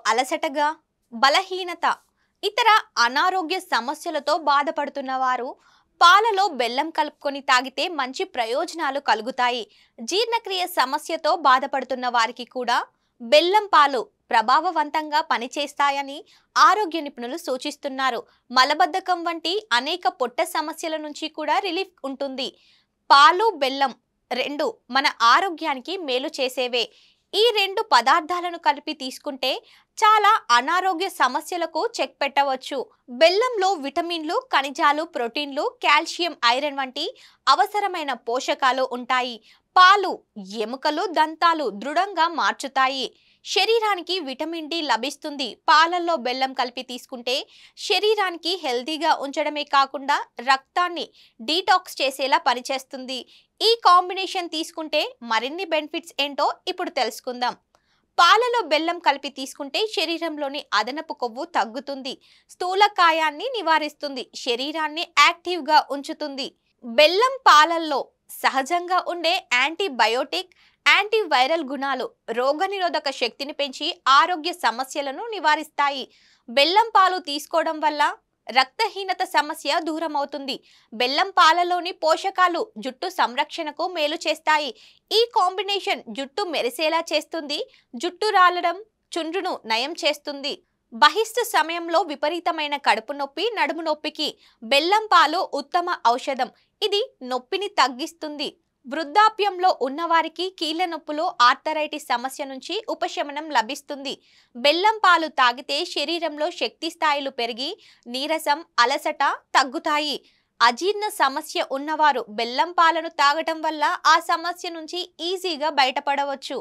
అలసటగా, బలహీనత, ఇతర అనారోగ్య సమస్యలతో బాధపడుతున్న వారు పాలలో బెల్లం కలుపుకొని తాగితే మంచి ప్రయోజనాలు కలుగుతాయి. జీర్ణక్రియ సమస్యతో బాధపడుతున్న వారికి కూడా బెల్లం పాలు ప్రభావవంతంగా పనిచేస్తాయని ఆరోగ్య నిపుణులు సూచిస్తున్నారు. మలబద్ధకం వంటి అనేక పొట్ట సమస్యల నుంచి కూడా రిలీఫ్ ఉంటుంది. పాలు, బెల్లం రెండు మన ఆరోగ్యానికి మేలు చేసేవే. ఈ రెండు పదార్థాలను కలిపి తీసుకుంటే చాలా అనారోగ్య సమస్యలకు చెక్ పెట్టవచ్చు. బెల్లంలో విటమిన్లు, ఖనిజాలు, ప్రోటీన్లు, కాల్షియం, ఐరన్ వంటి అవసరమైన పోషకాలు ఉంటాయి. పాలు ఎముకలు, దంతాలు దృఢంగా మార్చుతాయి. శరీరానికి విటమిన్ డి లభిస్తుంది. పాలల్లో బెల్లం కలిపి తీసుకుంటే శరీరానికి హెల్తీగా ఉంచడమే కాకుండా రక్తాన్ని డీటాక్స్ చేసేలా పనిచేస్తుంది. ఈ కాంబినేషన్ తీసుకుంటే మరిన్ని బెనిఫిట్స్ ఏంటో ఇప్పుడు తెలుసుకుందాం. పాలలో బెల్లం కలిపి తీసుకుంటే శరీరంలోని అదనపు కొవ్వు తగ్గుతుంది, స్థూలకాయాన్ని నివారిస్తుంది, శరీరాన్ని యాక్టివ్గా ఉంచుతుంది. బెల్లం పాలల్లో సహజంగా ఉండే యాంటీబయోటిక్, యాంటీవైరల్ గుణాలు రోగనిరోధక శక్తిని పెంచి ఆరోగ్య సమస్యలను నివారిస్తాయి. బెల్లం పాలు తీసుకోవడం వల్ల రక్తహీనత సమస్య దూరం అవుతుంది. బెల్లం పాలలోని పోషకాలు జుట్టు సంరక్షణకు మేలు చేస్తాయి. ఈ కాంబినేషన్ జుట్టు మెరిసేలా చేస్తుంది, జుట్టు రాలడం, చుండ్రును నయం చేస్తుంది. బహిష్టు సమయంలో విపరీతమైన కడుపు నొప్పి, నడుము నొప్పికి బెల్లం పాలు ఉత్తమ ఔషధం. ఇది నొప్పిని తగ్గిస్తుంది. వృద్ధాప్యంలో ఉన్నవారికి కీళ్ల నొప్పులు, ఆర్థరైటిస్ సమస్య నుంచి ఉపశమనం లభిస్తుంది. బెల్లం పాలు తాగితే శరీరంలో శక్తి స్థాయిలు పెరిగి నీరసం, అలసట తగ్గుతాయి. అజీర్ణ సమస్య ఉన్నవారు బెల్లం పాలను తాగటం వల్ల ఆ సమస్య నుంచి ఈజీగా బయటపడవచ్చు.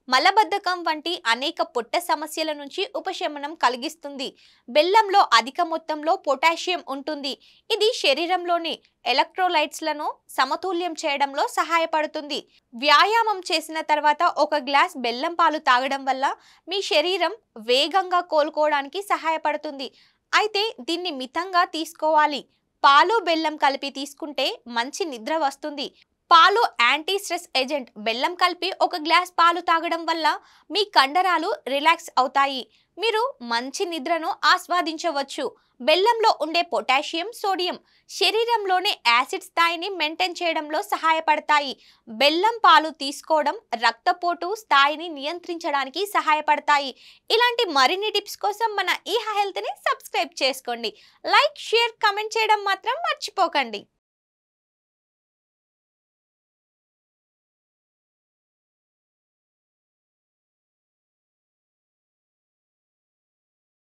మలబద్ధకం వంటి అనేక పొట్ట సమస్యల నుంచి ఉపశమనం కలిగిస్తుంది. బెల్లంలో అధిక మొత్తంలో పొటాషియం ఉంటుంది. ఇది శరీరంలోని ఎలక్ట్రోలైట్స్లను సమతుల్యం చేయడంలో సహాయపడుతుంది. వ్యాయామం చేసిన తర్వాత ఒక గ్లాస్ బెల్లం పాలు తాగడం వల్ల మీ శరీరం వేగంగా కోలుకోవడానికి సహాయపడుతుంది. అయితే దీన్ని మితంగా తీసుకోవాలి. పాలు, బెల్లం కలిపి తీసుకుంటే మంచి నిద్ర వస్తుంది. పాలు యాంటీ స్ట్రెస్ ఏజెంట్. బెల్లం కలిపి ఒక గ్లాస్ పాలు తాగడం వల్ల మీ కండరాలు రిలాక్స్ అవుతాయి. మీరు మంచి నిద్రను ఆస్వాదించవచ్చు. బెల్లంలో ఉండే పొటాషియం, సోడియం శరీరంలోని యాసిడ్ స్థాయిని మెయింటైన్ చేయడంలో సహాయపడతాయి. బెల్లం పాలు తీసుకోవడం రక్తపోటు స్థాయిని నియంత్రించడానికి సహాయపడతాయి. ఇలాంటి మరిన్ని టిప్స్ కోసం మన ఈహా హెల్త్ని సబ్స్క్రైబ్ చేసుకోండి. లైక్, షేర్, కామెంట్ చేయడం మాత్రం మర్చిపోకండి.